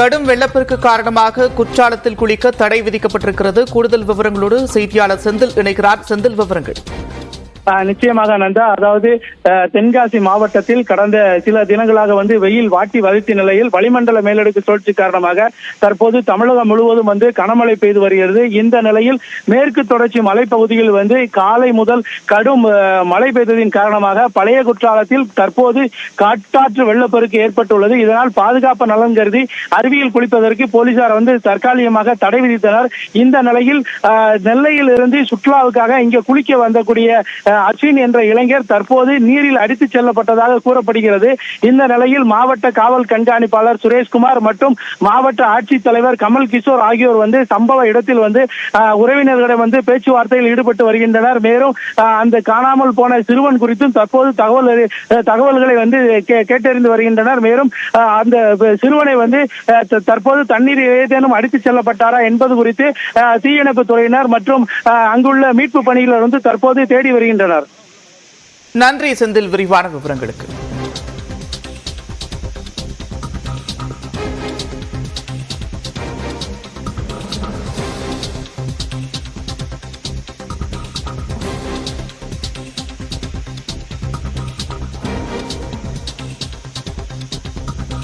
கடும் வெள்ளப்பெருக்கு காரணமாக குற்றாலத்தில் குளிக்க தடை விதிக்கப்பட்டிருக்கிறது. கூடுதல் விவரங்களோடு செய்தியாளர் செந்தில் இணைக்கிறார். செந்தில், விவரங்கள். நிச்சயமாக நந்தா, அதாவது தென்காசி மாவட்டத்தில் கடந்த சில தினங்களாக வெயில் வாட்டி வதைத்த நிலையில் வளிமண்டல மேலடுக்கு சுழற்சி காரணமாக தற்போது தமிழகம் முழுவதும் கனமழை பெய்து வருகிறது. இந்த நிலையில் மேற்கு தொடர்ச்சி மலைப்பகுதியில் காலை முதல் கடும் மழை பெய்ததின் காரணமாக பழைய குற்றாலத்தில் தற்போது காட்டாற்று வெள்ளப்பெருக்கு ஏற்பட்டுள்ளது. இதனால் பாதுகாப்பு நலன் கருதி அருவியில் குளிப்பதற்கு போலீசார் தற்காலிகமாக தடை விதித்தனர். இந்த நிலையில் நெல்லையில் இருந்து சுற்றுலாவுக்காக இங்கே குளிக்க வந்தக்கூடிய அஸ்வின் என்ற இளைஞர் தற்போது நீரில் அடித்துச் செல்லப்பட்டதாக கூறப்படுகிறது. இந்த நிலையில் மாவட்ட காவல் கண்காணிப்பாளர் சுரேஷ்குமார் மற்றும் மாவட்ட ஆட்சித்தலைவர் கமல் கிஷோர் ஆகியோர் சம்பவ இடத்தில் உறவினர்களிடம் பேச்சுவார்த்தையில் ஈடுபட்டு வருகின்றனர். மேலும் அந்த காணாமல் போன சிறுவன் குறித்தும் தற்போது தகவல்களை கேட்டறிந்து வருகின்றனர். மேலும் அந்த சிறுவனை தற்போது தண்ணீர் ஏதேனும் அடித்துச் செல்லப்பட்டாரா என்பது குறித்து தீயணைப்பு துறையினர் மற்றும் அங்குள்ள மீட்பு பணியினர் தற்போது தேடி வருகின்றனர். நன்றி செந்தில், விரிவான விவரங்களுக்கு.